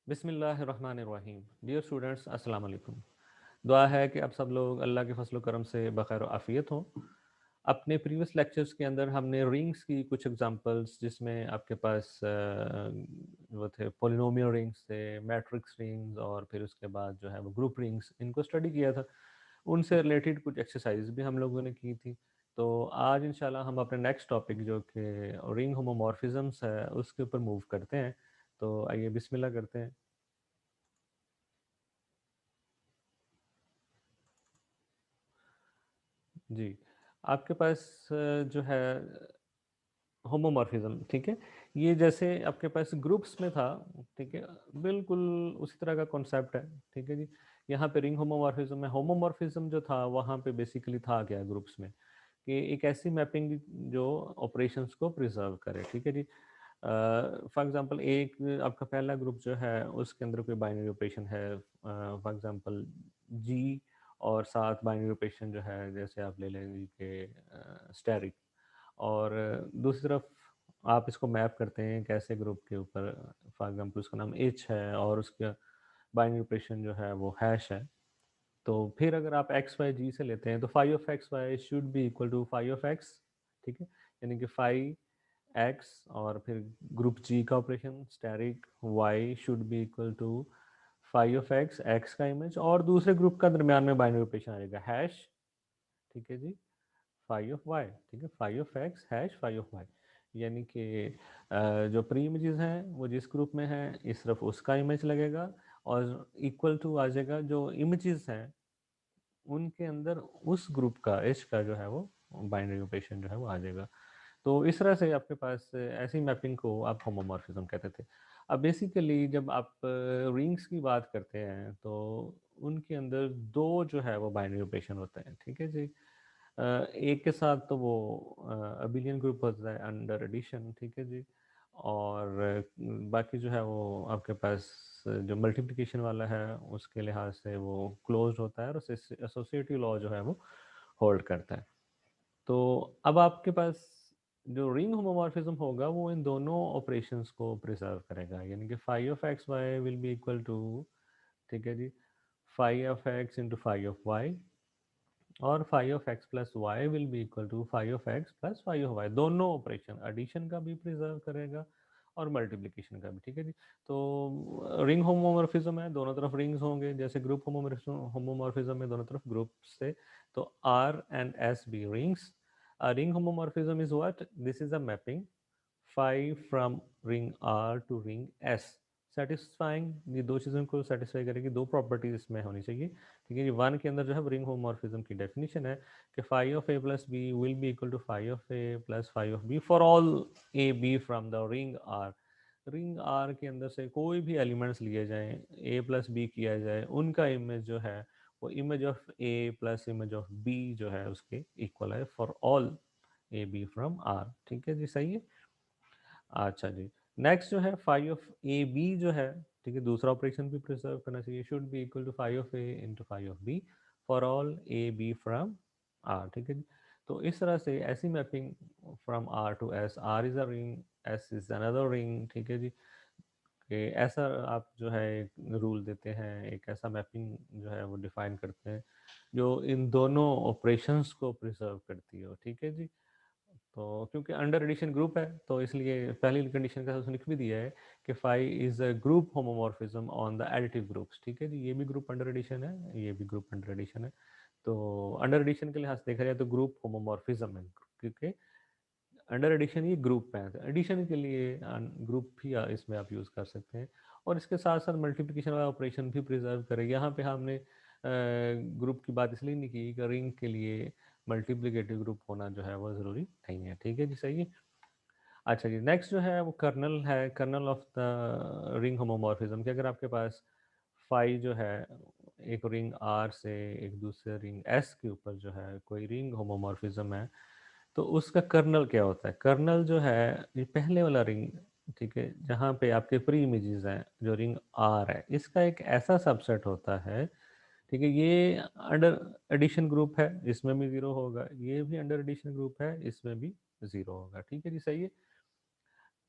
बिस्मिल्लाहिर्रहमानिर्रहीम। Dear students, अस्सलाम वालेकुम। दुआ है कि आप सब लोग अल्लाह के फजल करम से बखैर आफ़ियत हों। अपने प्रीवियस लेक्चर्स के अंदर हमने रिंग्स की कुछ एग्जांपल्स, जिसमें आपके पास वो थे पोलिनोमियल रिंग्स थे, मैट्रिक्स रिंग्स, और फिर उसके बाद जो है वो ग्रुप रिंग्स, इनको स्टडी किया था। उनसे रिलेटेड कुछ एक्सरसाइज भी हम लोगों ने की थी। तो आज इंशाल्लाह हम अपने नेक्स्ट टॉपिक जो कि रिंग होमोमॉर्फिज्म्स है उसके ऊपर मूव करते हैं। तो आइए बिस्मिल्लाह करते हैं। जी, आपके पास जो है होमोमॉर्फिज्म, ठीक है। ये जैसे आपके पास ग्रुप्स में था, ठीक है, बिल्कुल उसी तरह का कॉन्सेप्ट है, ठीक है जी। यहाँ पे रिंग होमोमॉर्फिज्म में होमोमॉर्फिज्म जो था वहाँ पे बेसिकली था क्या ग्रुप्स में, कि एक ऐसी मैपिंग जो ऑपरेशंस को प्रिजर्व करे, ठीक है जी। फॉर एग्जांपल एक आपका पहला ग्रुप जो है उसके अंदर कोई बाइनरी ऑपरेशन है, फॉर एग्जांपल जी, और साथ बाइनरी ऑपरेशन जो है जैसे आप ले लेंगे कि स्टैरिक, और दूसरी तरफ आप इसको मैप करते हैं कैसे ग्रुप के ऊपर, फॉर एग्जांपल उसका नाम एच है और उसका बाइनरी ऑपरेशन जो है वो हैश है। तो फिर अगर आप एक्स वाई जी से लेते हैं तो five of X Y should be equal to five of X, ठीक है। यानी कि फाइव एक्स और फिर ग्रुप जी का operation asterisk Y should be equal to five of X, X का इमेज, और दूसरे ग्रुप का दरमियान में बाइनरी ऑपरेशन आएगा हैश, ठीक है जी, फाइव ऑफ वाई, ठीक है, five of X hash phi of Y. यानी कि जो प्री इमेजेस हैं वो जिस ग्रुप में है इस तरफ उसका इमेज लगेगा, और इक्वल टू आ जाएगा जो इमेजेस हैं उनके अंदर उस ग्रुप का एच का जो है वो बाइनरी ऑपरेशन जो है वो आ जाएगा। तो इस तरह से आपके पास ऐसी मैपिंग को आप होमोमॉर्फिज्म कहते थे। अब बेसिकली जब आप रिंग्स की बात करते हैं तो उनके अंदर दो जो है वो बाइनरी ऑपरेशन होते हैं, ठीक है जी। एक के साथ तो वो अबिलियन ग्रुप होता है अंडर एडिशन, ठीक है जी, और बाकी जो है वो आपके पास जो मल्टीप्लिकेशन वाला है उसके लिहाज से वो क्लोज होता है, और एसोसिएटिव लॉ जो है वो होल्ड करता है। तो अब आपके पास जो रिंग होमोमॉर्फिज्म होगा वो इन दोनों ऑपरेशंस को प्रिजर्व करेगा, यानी कि five of X Y will be equal to, ठीक है जी, five of X into five of Y, और five of x plus Y will be equal to five of x plus five of Y. दोनों operation addition का भी preserve करेगा और multiplication का भी, ठीक है जी। तो रिंग होमोमॉर्फिज्म है, दोनों तरफ रिंग्स होंगे, जैसे ग्रुप होमोमॉर्फिज्म में दोनों तरफ ग्रुप्स से। तो R and S be rings. A ring homomorphism is what? This is a mapping phi from ring R to ring S, satisfying, ये दो चीज़ों को सेटिस्फाई करेगी, दो प्रॉपर्टीज इसमें होनी चाहिए, ठीक है जी। वन के अंदर जो है रिंग होमोमॉर्फिज्म की डेफिनेशन है कि five of A plus B will be equal to five of A plus five of B for all A B from the ring R. Ring R के अंदर से कोई भी एलिमेंट्स लिए जाएं, ए प्लस बी किया जाए, उनका इमेज जो है वो image of A plus image of B जो है उसके इक्वल है for all A B from R, ठीक है जी, सही है। अच्छा जी, नेक्स्ट जो है फाइव ऑफ ए बी जो है, ठीक है, दूसरा ऑपरेशन भी प्रिजर्व करना चाहिए, should be equal to five of A into five of B for all A B from R, ठीक है जी। तो इस तरह से ऐसी mapping from R to S, R is a ring, S is another ring, ठीक है जी, कि ऐसा आप जो है एक रूल देते हैं, एक ऐसा मैपिंग जो है वो डिफाइन करते हैं जो इन दोनों ऑपरेशंस को प्रिजर्व करती हो, ठीक है जी। तो क्योंकि अंडर एडिशन ग्रुप है तो इसलिए पहली कंडीशन का उसने लिख भी दिया है कि phi is a group homomorphism on the additive groups, ठीक है जी। ये भी ग्रुप अंडर एडिशन है, ये भी ग्रुप अंडर एडिशन है। तो अंडर एडिशन के लिहाज से देखा जाए तो ग्रुप होमोमॉर्फिज्म है, क्योंकि अंडर एडिशन ये ग्रुप है, एडिशन के लिए ग्रुप भी इसमें आप यूज़ कर सकते हैं। और इसके साथ साथ मल्टीप्लिकेशन वाला ऑपरेशन भी प्रिजर्व करें। यहाँ पे हमने ग्रुप की बात इसलिए नहीं की कि रिंग के लिए मल्टीप्लिकेटिव ग्रुप होना जो है वो ज़रूरी नहीं है, ठीक है जी, सही है। अच्छा जी, नेक्स्ट जो है वो कर्नल है, kernel of the ring homomorphism, कि अगर आपके पास फाई जो है एक रिंग आर से एक दूसरे रिंग एस के ऊपर जो है कोई रिंग होमोमॉर्फिज्म है, तो उसका कर्नल क्या होता है। कर्नल जो है ये पहले वाला रिंग, ठीक है, जहाँ पे आपके प्री इमेजेस हैं, जो रिंग आर है, इसका एक ऐसा सबसेट होता है, ठीक है। ये अंडर एडिशन ग्रुप है, इसमें भी जीरो होगा, ये भी अंडर एडिशन ग्रुप है, इसमें भी जीरो होगा, ठीक है जी, सही है।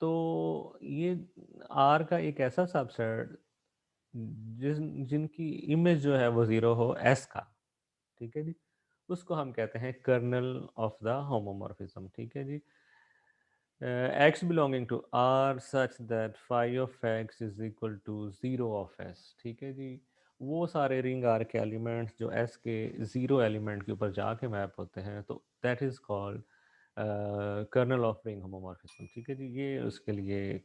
तो ये आर का एक ऐसा सबसेट जिनकी इमेज जो है वो जीरो हो एस का, ठीक है जी, उसको हम कहते हैं कर्नल ऑफ द होमोमॉर्फिज्म। ठीक है जी। X belonging to R such that phi of X is equal to 0 of S। ठीक है जी। वो सारे रिंग आर के एलिमेंट्स जो S के ज़ीरो एलिमेंट के ऊपर जाके मैप होते हैं, तो that is called kernel of ring homomorphism. ठीक है जी। ये उसके लिए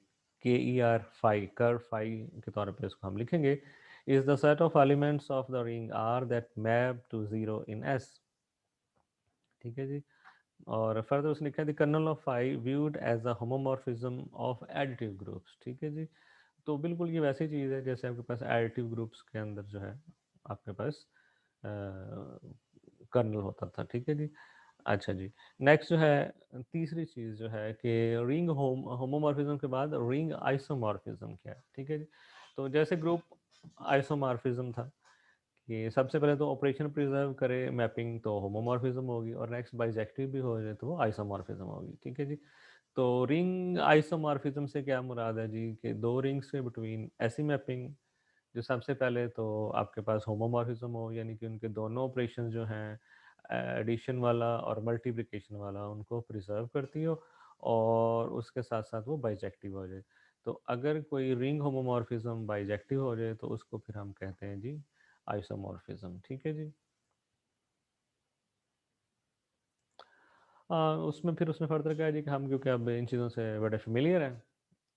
K E R phi ker phi के तौर पे इसको हम लिखेंगे, is the set of elements of the ring R that map to zero in S. ठीक है जी। और फर्दर उसने लिखा the kernel of phi viewed as a homomorphism of additive groups. ठीक है जी। तो बिल्कुल ये वैसी चीज़ है जैसे आपके पास एडिटिव ग्रुप्स के अंदर जो है आपके पास कर्नल होता था। ठीक है जी। अच्छा जी। नेक्स्ट जो है तीसरी चीज़ जो है कि रिंग होमोमॉर्फिज्म के बाद रिंग आइसोमॉर्फिज्म क्या है। ठीक है जी। तो जैसे ग्रुप आइसोमॉर्फिज्म था कि सबसे पहले तो ऑपरेशन प्रिजर्व करे मैपिंग तो होमोमॉर्फिज्म होगी, और नेक्स्ट बाइजेक्टिव भी हो जाए तो वो आइसोमॉर्फिज्म होगी। ठीक है जी। तो रिंग आइसोमॉर्फिज्म से क्या मुराद है जी, कि दो रिंग्स के बिटवीन ऐसी मैपिंग जो सबसे पहले तो आपके पास होमोमॉर्फिज्म हो, यानी कि उनके दोनों ऑपरेशन जो हैं एडिशन वाला और मल्टीप्लिकेशन वाला उनको प्रिजर्व करती हो, और उसके साथ साथ वो बाइजेक्टिव हो जाए। तो अगर कोई रिंग होमोमॉर्फिज्म बाइजेक्टिव हो जाए तो उसको फिर हम कहते हैं जी आइसोमॉर्फिज्म। ठीक है जी। उसमें फिर उसमें फर्दर क्या है जी कि हम क्योंकि अब इन चीज़ों से बड़े फेमिलियर हैं,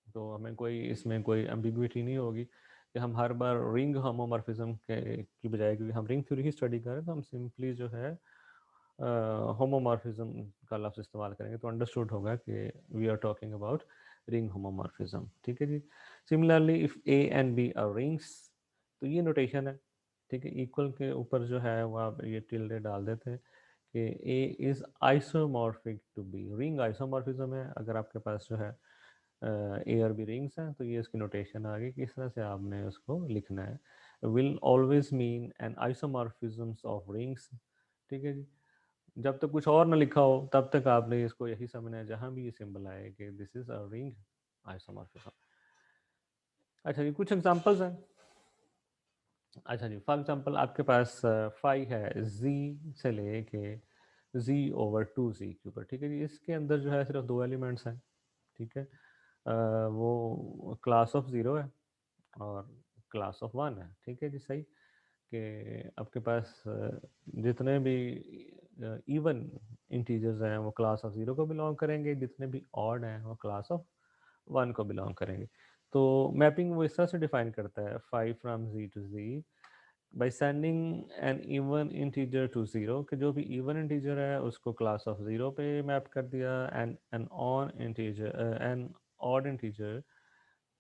तो हमें कोई इसमें कोई एम्बिग्विटी नहीं होगी कि हम हर बार रिंग होमोमॉर्फिज्म के की बजाय, क्योंकि हम रिंग थ्योरी ही स्टडी कर रहे हैं, तो हम सिंपली जो है होमोमॉर्फिज्म का लफ्ज़ इस्तेमाल करेंगे तो अंडरस्टूड होगा कि we are talking about ring homomorphism. ठीक है जी। Similarly if A and B are rings, तो ये नोटेशन है। ठीक है। इक्वल के ऊपर जो है वो आप ये टिल्डे डाल देते हैं कि A is isomorphic to B. Ring isomorphism है। अगर आपके पास जो है ए और बी रिंग्स हैं तो ये इसकी नोटेशन आ गई, किस तरह से आपने उसको लिखना है। Will always mean an isomorphisms of rings. ठीक है जी। जब तक कुछ और ना लिखा हो तब तक आपने इसको यही समझना है जहां भी ये सिंबल आए कि this is a ring isomorphism. अच्छा जी, कुछ एग्जांपल्स हैं। अच्छा जी, फॉर एग्जांपल आपके पास फाई है जी से लेके जी ओवर टू जी के ऊपर। ठीक है जी। इसके अंदर जो है सिर्फ दो एलिमेंट्स हैं। ठीक है। वो क्लास ऑफ ज़ीरो है और क्लास ऑफ वन है। ठीक है जी। सही कि आपके पास जितने भी इवन इंटीजर्स हैं वो क्लास ऑफ ज़ीरो को बिलोंग करेंगे, जितने भी ऑड हैं वो क्लास ऑफ वन को बिलोंग करेंगे। तो मैपिंग वो इस तरह से डिफाइन करता है, phi from G to G by sending an even integer to zero, कि जो भी इवन इंटीजर है उसको क्लास ऑफ ज़ीरो पे मैप कर दिया, and an on integer an odd integer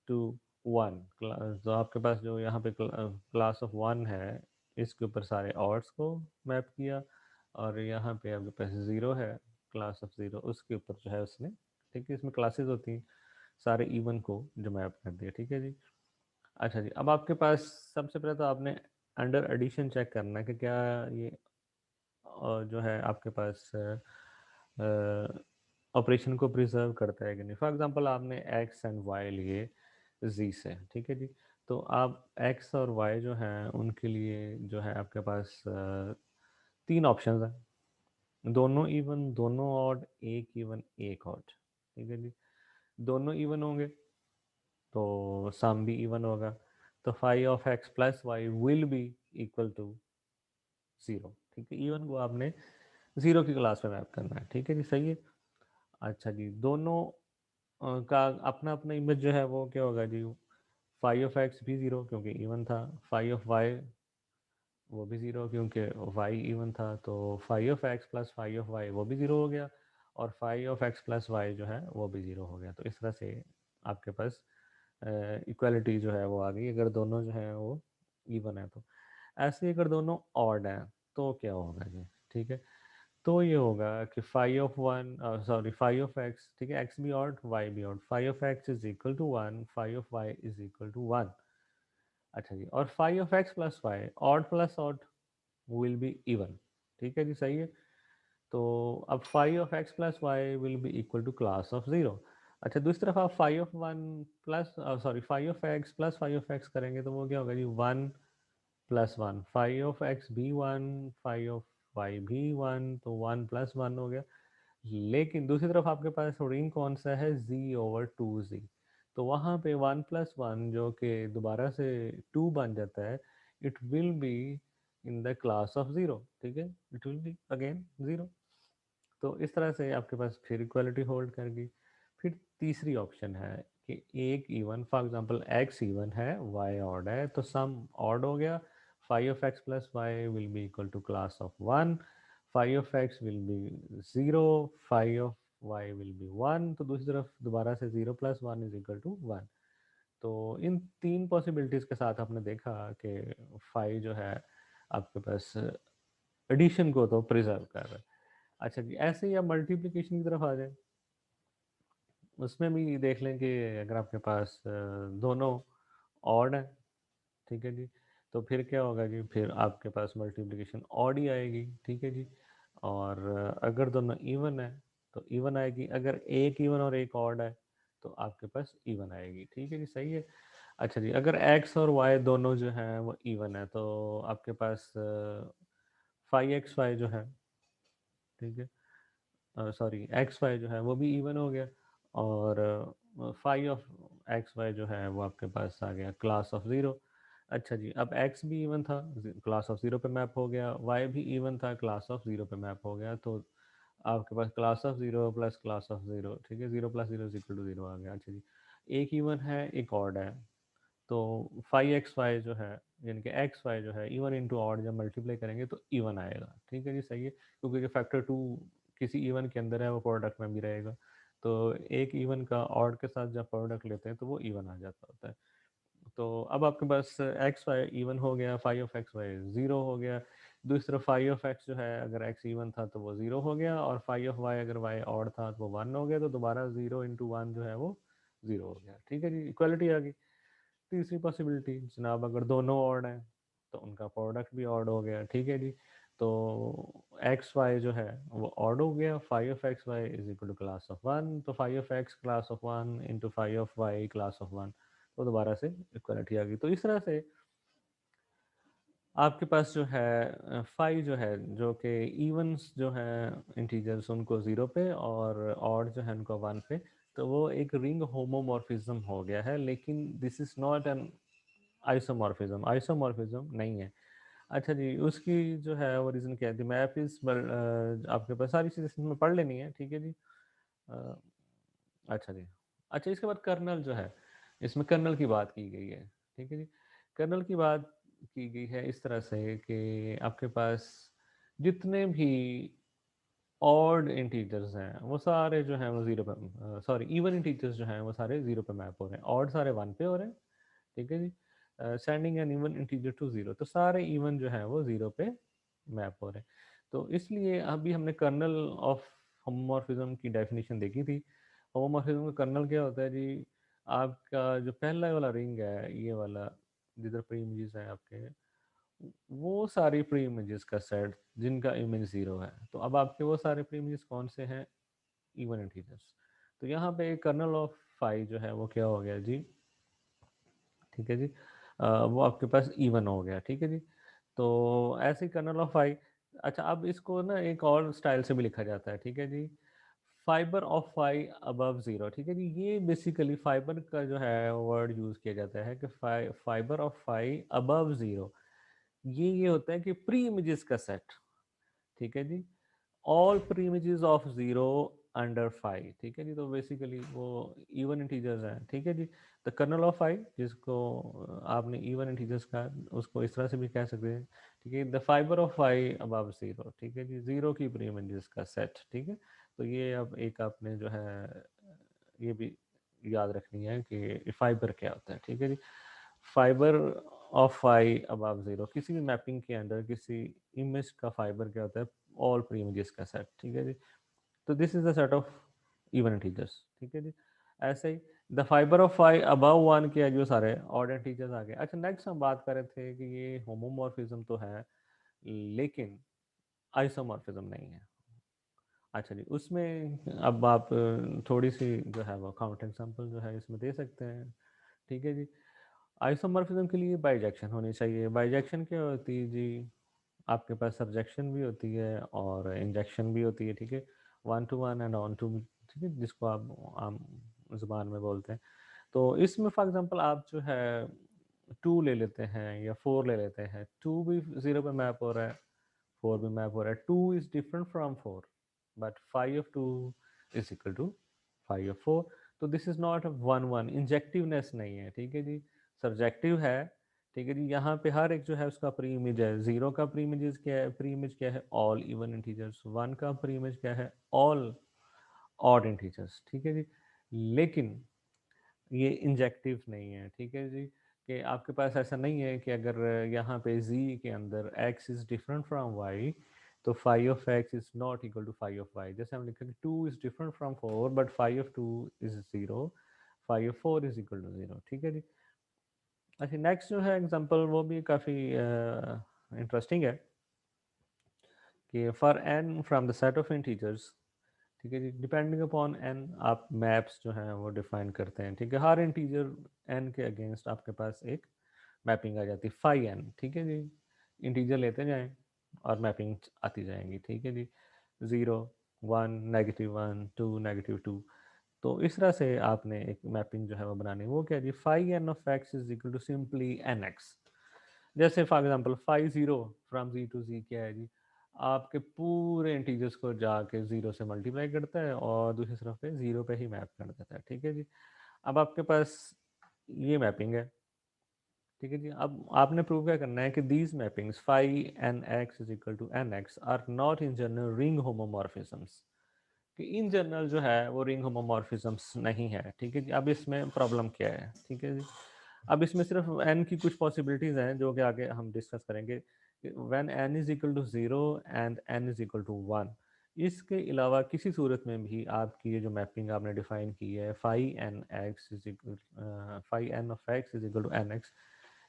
to one. तो आपके पास जो यहाँ पे क्लास ऑफ वन है इसके ऊपर सारे ऑड्स को मैप किया, और यहाँ पे आपके पास ज़ीरो है क्लास ऑफ ज़ीरो, उसके ऊपर जो है उसने, ठीक है, इसमें क्लासेस होती हैं, सारे इवन को जो मैप कर दिया। ठीक है जी। अच्छा जी, अब आपके पास सबसे पहले तो आपने अंडर एडिशन चेक करना है कि क्या ये जो है आपके पास ऑपरेशन को प्रिजर्व करता है कि नहीं। फॉर एग्जांपल आपने एक्स एंड वाई लिए जी से। ठीक है जी। तो आप एक्स और वाई जो हैं उनके लिए जो है आपके पास तीन ऑप्शंस हैं, दोनों इवन, दोनों ऑड, एक इवन एक ऑड। ठीक है जी। दोनों इवन होंगे तो सम भी इवन होगा, तो five of x plus Y will be equal to zero. ठीक है। इवन को आपने ज़ीरो की क्लास में मैप करना है। ठीक है जी। सही है। अच्छा जी, दोनों का अपना अपना इमेज जो है वो क्या होगा जी, फाइव ऑफ एक्स भी ज़ीरो क्योंकि इवन था, फाइव ऑफ वाई वो भी ज़ीरो क्योंकि वाई इवन था, तो five of x plus five of Y वो भी ज़ीरो हो गया, और five of x plus Y जो है वो भी ज़ीरो हो गया। तो इस तरह से आपके पास इक्वालिटी जो है वो आ गई अगर दोनों जो है वो इवन है तो। ऐसे ही अगर दोनों ऑड हैं तो क्या होगा जी। ठीक है। तो ये होगा कि five of one, sorry five of X, ठीक है, एक्स भी ऑड वाई भी odd, phi of x is equal to one, five of Y is equal to one. अच्छा जी, और five of x plus Y odd plus odd will be even. ठीक है जी। सही है। तो अब phi of x plus Y will be equal to class of zero. अच्छा दूसरी तरफ आप five of one plus sorry five of x plus five of X करेंगे तो वो क्या होगा जी, one plus one, five of X भी वन, फाइव ऑफ वाई भी वन, तो वन प्लस वन हो गया। लेकिन दूसरी तरफ आपके पास रिंग कौन सा है, जी ओवर टू जी, तो वहाँ पे वन प्लस वन जो कि दोबारा से टू बन जाता है, it will be in the class of zero, ठीक है, it will be again zero. तो इस तरह से आपके पास फिर इक्वालिटी होल्ड कर गई। फिर तीसरी ऑप्शन है कि एक even, for example X even है वाई ऑड है, तो सम ऑड हो गया, five of x plus Y will be equal to class of one, five of X will be zero, phi of Y will be one, तो दूसरी तरफ दोबारा से zero plus one is equal to one. तो इन तीन possibilities के साथ आपने देखा कि फाइव जो है आपके पास एडिशन को तो प्रिजर्व कर रहा है। अच्छा जी, ऐसे ही आप मल्टीप्लिकेशन की तरफ आ जाए, उसमें भी देख लें कि अगर आपके पास दोनों ऑड है, ठीक है जी, तो फिर क्या होगा जी, फिर आपके पास मल्टीप्लिकेशन ऑड ही आएगी, ठीक है जी। और अगर दोनों इवन है तो इवन आएगी, अगर एक इवन और एक ऑड है तो आपके पास इवन आएगी, ठीक है जी, सही है। अच्छा जी, अगर एक्स और वाई दोनों जो हैं वो इवन है तो आपके पास फाइव एक्स वाई जो है, ठीक है, सॉरी एक्स वाई जो है वो भी इवन हो गया, और फाइव ऑफ एक्स वाई जो है वो आपके पास आ गया क्लास ऑफ ज़ीरो। अच्छा जी, अब एक्स भी इवन था, क्लास ऑफ ज़ीरो पे मैप हो गया, वाई भी इवन था, क्लास ऑफ ज़ीरो पे मैप हो गया, तो आपके पास class of zero plus class of zero, ठीक है, zero plus zero is equal to zero आ गया। अच्छा जी, एक इवन है एक ऑड है, तो फाइव एक्स वाई जो है, यानी कि एक्स वाई जो है इवन इंटू ऑड जब मल्टीप्लाई करेंगे तो इवन आएगा, ठीक है जी, सही है, क्योंकि जो फैक्टर टू किसी इवन के अंदर है वो प्रोडक्ट में भी रहेगा, तो एक इवन का ऑड के साथ जब प्रोडक्ट लेते हैं तो वो इवन आ जाता होता है। तो अब आपके पास एक्स वाई इवन हो गया, five of X Y zero हो गया, दूसरी तरफ फाइव ऑफ एक्स जो है अगर एक्स इवन था तो वो ज़ीरो हो गया, और फाइव ऑफ वाई अगर वाई ऑड था तो वो वन हो गया, तो दोबारा ज़ीरो इंटू वन जो है वो ज़ीरो हो गया, ठीक है जी, इक्वलिटी आ गई। तीसरी पॉसिबिलिटी जनाब, अगर दोनों ऑड हैं तो उनका प्रोडक्ट भी ऑड हो गया, ठीक है जी, तो एक्स वाई जो है वो ऑड हो गया, five of X Y is equal to class of one, तो five of X class of one into five of Y class of one, तो दोबारा से इक्वलिटी आ गई। तो इस तरह से आपके पास जो है फाइव जो है, जो कि इवन्स जो है इंटीजर्स उनको ज़ीरो पे और ऑड जो है उनको वन पे, तो वो एक रिंग होमोमॉर्फिज्म हो गया है, लेकिन this is not an isomorphism, isomorphism नहीं है। अच्छा जी, उसकी जो है वो रीज़न क्या है, मैप इज़, आपके पास सारी चीज़ें इसमें पढ़ लेनी है, ठीक है जी। अ, अच्छा जी, अच्छा इसके बाद कर्नल जो है, इसमें कर्नल की बात की गई है, ठीक है जी। कर्नल की बात की गई है इस तरह से कि आपके पास जितने भी ऑड इंटीजर्स हैं वो सारे जो हैं वो ज़ीरो पे, सॉरी इवन इंटीजर्स जो हैं वो सारे ज़ीरो पे मैप हो रहे हैं, ऑड सारे वन पे हो रहे हैं, ठीक है जी, sending an even integer to zero, तो सारे इवन जो हैं वो ज़ीरो पे मैप हो रहे हैं। तो इसलिए अभी हमने कर्नल ऑफ होमोमॉर्फिज्म की डेफिनेशन देखी थी। होमोमॉर्फिज्म का कर्नल क्या होता है जी, आपका जो पहला वाला रिंग है ये वाला, जिधर प्री इमेजेस हैं आपके, वो सारी प्री इमेजेस का सेट जिनका इमेज ज़ीरो है, तो अब आपके वो सारे प्री इमेजेस कौन से हैं, इवन इंटीजर्स। तो यहाँ पे कर्नल ऑफ फाइव जो है वो क्या हो गया जी, ठीक है जी, वो आपके पास इवन हो गया, ठीक है जी। तो ऐसे ही कर्नल ऑफ फाइव, अच्छा अब इसको ना एक और स्टाइल से भी लिखा जाता है, ठीक है जी, fibre of five above zero, ठीक है जी, ये बेसिकली फाइबर का जो है वर्ड यूज़ किया जाता है कि fibre of five above zero, ये होता है कि प्री इमेजेस का सेट, ठीक है जी, all pre images of zero under five, ठीक है जी, तो बेसिकली वो इवन इंटीजर्स हैं, ठीक है जी। तो कर्नल ऑफ फाइव जिसको आपने इवन इंटीजर्स का, उसको इस तरह से भी कह सकते हैं, ठीक है, the fibre of five above zero, ठीक है जी, जीरो की प्री इमेजेस का सेट, ठीक है। तो ये अब एक आपने जो है ये भी याद रखनी है कि फाइबर क्या होता है, ठीक है जी। Fibre of five above zero, किसी भी मैपिंग के अंदर किसी इमेज का फाइबर क्या होता है, ऑल प्री इमेजेस का सेट, ठीक है जी। तो this is the set of even integers, ठीक है जी। ऐसे ही the fibre of five above one के जो सारे ऑड इंटीजर्स आ गए। अच्छा नेक्स्ट हम बात कर रहे थे कि ये होमोमॉर्फिज्म तो है लेकिन आइसोमॉर्फिज्म नहीं है। अच्छा जी, उसमें अब आप थोड़ी सी जो है वो काउंट एग्जांपल जो है इसमें दे सकते हैं। ठीक है जी। आइसोमॉर्फिज्म के लिए बाइजेक्शन होनी चाहिए। बाइजेक्शन क्या होती है जी? आपके पास सबजेक्शन भी होती है और इंजेक्शन भी होती है। ठीक है, one to one and onto, ठीक है, जिसको आप आम जुबान में बोलते हैं। तो इसमें फॉर एग्जांपल आप जो है 2 ले लेते हैं या 4 ले लेते हैं। 2 भी 0 पे मैप हो रहा है, 4 भी मैप हो रहा है। 2 is different from 4, but 5 of 2 is equal to 5 of 4। तो this is not one one, injectiveness नहीं है। ठीक है जी, सब्जेक्टिव है। ठीक है जी, यहाँ पे हर एक जो है उसका प्री इमेज है। 0 का प्री इमेज क्या है? प्री इमेज क्या है? All even integers. 1 का प्री इमेज क्या है? All odd integers. ठीक है जी, लेकिन ये इंजेक्टिव नहीं है। ठीक है जी, कि आपके पास ऐसा नहीं है कि अगर यहाँ पे z के अंदर x is different from y, तो five of x is not equal to five of y। जैसे हम लिखा कि 2 is different from 4 but phi of 2 is 0, phi of 4 is equal to 0। ठीक है जी। अच्छा, नेक्स्ट जो है एग्जांपल वो भी काफ़ी इंटरेस्टिंग है कि for n from the set of integers, ठीक है जी, डिपेंडिंग अपॉन n आप मैप्स जो हैं वो डिफाइन करते हैं। ठीक है, हर इंटीजर n के अगेंस्ट आपके पास एक मैपिंग आ जाती है फाई n। ठीक है जी, इंटीजर लेते जाएं और मैपिंग आती जाएंगी। ठीक है जी, 0 1 -1 2 -2। तो इस तरह से आपने एक मैपिंग जो है वो बनानी है। वो क्या जी? Phi n of x is equal to simply nx। जैसे for example 50 from z to z क्या है जी? आपके पूरे इंटीजर्स को जाके 0 से मल्टीप्लाई करता है और दूसरी तरफ पे 0 पे ही मैप कर देता है। ठीक है जी, अब आपके पास ये मैपिंग है। ठीक है जी, अब आपने प्रूव क्या करना है कि these mappings phi n x is equal to n x are not in general ring homomorphisms. कि इन जनरल जो है वो रिंग होमोमॉर्फिज्म्स नहीं है। ठीक है जी, अब इसमें प्रॉब्लम क्या है? ठीक है जी, अब इसमें सिर्फ n की कुछ पॉसिबिलिटीज़ हैं जो कि आगे हम डिस्कस करेंगे। When n is equal to 0 and n is equal to 1, इसके अलावा किसी सूरत में भी आपकी ये जो मैपिंग आपने डिफाइन की है phi n x is equal, phi n of x is equal to n x,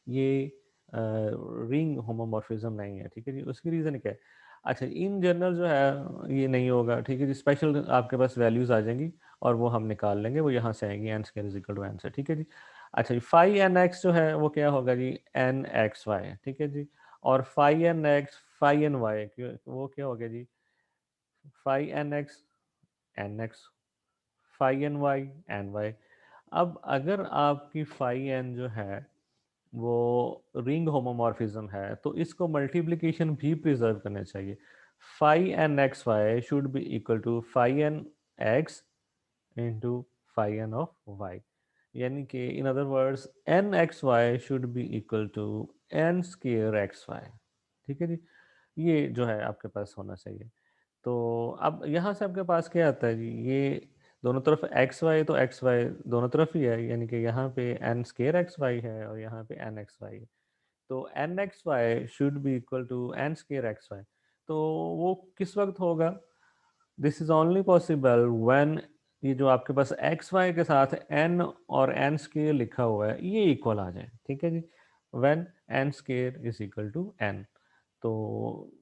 ये रिंग होमोमॉर्फिज्म नहीं है। ठीक है जी, उसकी रीज़न क्या है? अच्छा, इन जनरल जो है ये नहीं होगा। ठीक है जी, स्पेशल आपके पास वैल्यूज़ आ जाएंगी और वो हम निकाल लेंगे, वो यहाँ से आएंगी n square is equal to n से। ठीक है जी। अच्छा जी, फाई एन एक्स जो है वो क्या होगा जी? N x y. ठीक है जी, और phi n x phi n y वो क्या हो गया जी? Phi n x n x, phi n y n y. अब अगर आपकी फाई एन जो है वो रिंग होमोमॉर्फिज्म है तो इसको मल्टीप्लिकेशन भी प्रिजर्व करना चाहिए। Phi n x Y should be equal to phi n x into phi n of Y, यानी कि in other words n x Y should be equal to n square x y. ठीक है जी, ये जो है आपके पास होना चाहिए। तो अब यहाँ से आपके पास क्या आता है जी? ये दोनों तरफ एक्स वाई, तो एक्स वाई दोनों तरफ ही है, यानी कि यहाँ पे एन स्केयर एक्स वाई है और यहाँ पे एन एक्स वाई है। तो n x Y should be equal to n square x y. तो वो किस वक्त होगा? This is only possible when ये जो आपके पास एक्स वाई के साथ एन और एन स्केयर लिखा हुआ है ये इक्वल आ जाए। ठीक है जी, when n square is equal to n. तो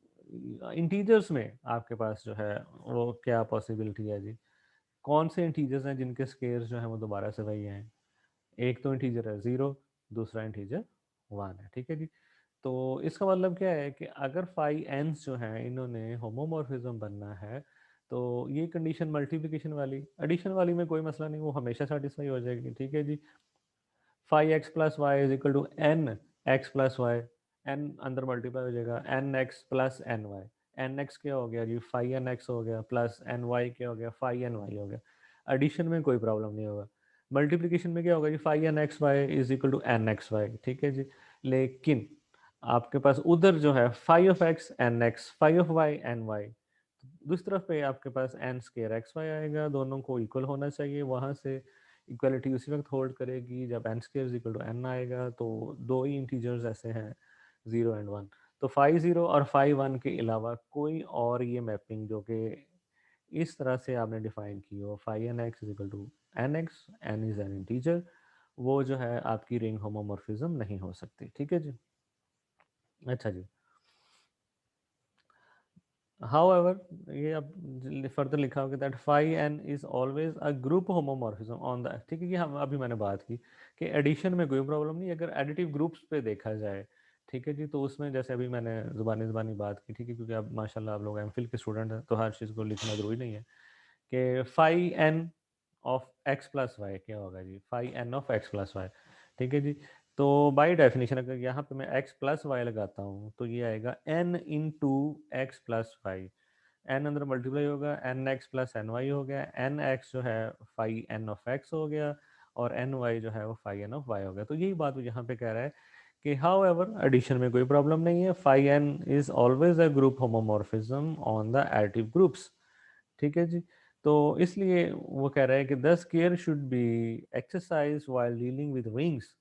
इंटीजर्स में आपके पास जो है वो क्या पॉसिबिलिटी है जी? कौन से इंटीजर्स हैं जिनके स्केयर्स जो है वो दोबारा से वही हैं? एक तो इंटीजर है 0, दूसरा इंटीजर 1 है। ठीक है जी, तो इसका मतलब क्या है कि अगर फाई एंस जो हैं इन्होंने होमोमॉर्फिज्म बनना है तो ये कंडीशन मल्टीप्लिकेशन वाली, एडिशन वाली में कोई मसला नहीं, वो हमेशा सेटिस्फाई हो जाएगी। ठीक है जी, five x plus y is equal to n x plus y, n अंदर मल्टीप्लाई हो जाएगा, n x plus n y. N x क्या हो गया जी? फाइव एन एक्स हो गया, प्लस एन वाई क्या हो गया? फाइव एन वाई हो गया। एडिशन में कोई प्रॉब्लम नहीं होगा। मल्टीप्लिकेशन में क्या होगा जी? Five n x Y is equal to n x y. ठीक है जी, लेकिन आपके पास उधर जो है five of x n x, five of y n y, दूसरी तरफ पे आपके पास एन स्केयर एक्स वाई आएगा, दोनों को इक्वल होना चाहिए। वहाँ से इक्वलिटी उसी वक्त होल्ड करेगी जब n square equal to n आएगा। तो दो ही इंटीजर्स ऐसे हैं 0 एंड 1। तो फाइव 0 और फाइव 1 के अलावा कोई और ये मैपिंग जो कि इस तरह से आपने डिफाइन की हो, phi n x equal to n x, n is an integer, वो जो है आपकी रिंग होमोमॉर्फिज्म नहीं हो सकती। ठीक है जी। अच्छा जी, However, ये अब फर्दर लिखा होगा that phi n is always a group homomorphism on the, ठीक है, कि हम अभी मैंने बात की कि एडिशन में कोई प्रॉब्लम नहीं अगर एडिटिव ग्रुप्स पे देखा जाए, ठीक है जी। तो उसमें जैसे अभी मैंने ज़ुबानी ज़ुबानी बात की, ठीक है, क्योंकि अब माशाल्लाह आप लोग एमफिल के स्टूडेंट हैं तो हर चीज़ को लिखना ज़रूरी नहीं है कि phi n of x plus y क्या होगा जी, phi n of x plus y, ठीक है जी। तो बाय डेफिनेशन अगर यहाँ पे मैं एक्स प्लस वाई लगाता हूँ तो ये आएगा n into x plus y, n अंदर मल्टीप्लाई होगा, n x plus n y हो गया, एन एक्स जो है फाई एन ऑफ एक्स हो गया, और एन वाई जो है वो फाई एन ऑफ वाई हो गया। तो यही बात वो यहाँ पे कह रहा है कि हाउ एवर एडिशन में कोई प्रॉब्लम नहीं है, phi n is always a group homomorphism on the additive groups, ठीक है जी। तो इसलिए वो कह रहा है कि दस care should be exercise while dealing with rings,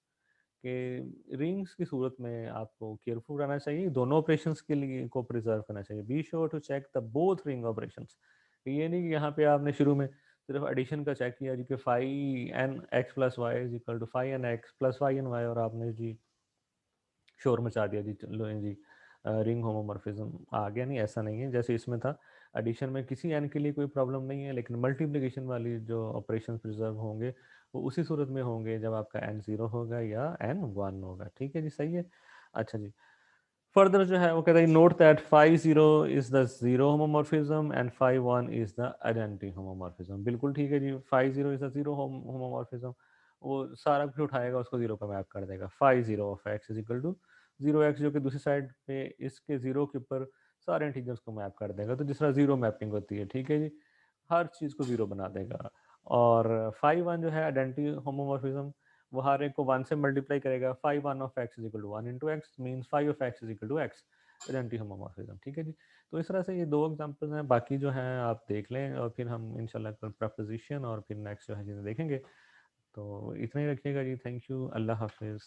कि रिंग्स की सूरत में आपको केयरफुल रहना चाहिए, दोनों ऑपरेशंस के लिए को प्रिजर्व करना चाहिए। Be sure to check the both ring operations, ये नहीं कि यहाँ पे आपने शुरू में सिर्फ एडिशन का चेक किया जी कि phi n x plus y is equal to phi n x plus phi n y, और आपने जी शोर मचा दिया जी, चलो जी रिंग होमोमॉर्फिज्म आ गया। नहीं, ऐसा नहीं है, जैसे इसमें था एडिशन में किसी एन के लिए कोई प्रॉब्लम नहीं है, लेकिन मल्टीप्लिकेशन वाली जो ऑपरेशन प्रिजर्व होंगे वो उसी सूरत में होंगे जब आपका एन ज़ीरो होगा या एन वन होगा, ठीक है जी, सही है। अच्छा जी, फर्दर जो है वो कहता है note that phi zero is the zero homomorphism and phi one is the identity homomorphism, बिल्कुल ठीक है जी। Phi zero is the zero homomorphism, वो सारा कुछ उठाएगा उसको जीरो पे मैप कर देगा। Phi zero of x is equal to zero x, जो कि दूसरी साइड पे इसके जीरो के ऊपर सारे इंटीजर्स को मैप कर देगा, तो जिस तरह जीरो मैपिंग होती है, ठीक है जी, हर चीज़ को जीरो बना देगा। और फाई वन जो है आइडेंटिटी होमोमॉर्फिज्म, वो हर एक को वन से मल्टीप्लाई करेगा। Phi one of x is equal to one into x means phi of x is equal to x, identity homomorphism, ठीक है जी। तो इस तरह से ये दो एग्जांपल्स हैं, बाकी जो है आप देख लें, और फिर हम इंशाल्लाह कल प्रपोजिशन और फिर नेक्स्ट जो है चीज़ें देखेंगे। तो इतना ही रखिएगा जी, थैंक यू, अल्लाह हाफिज़।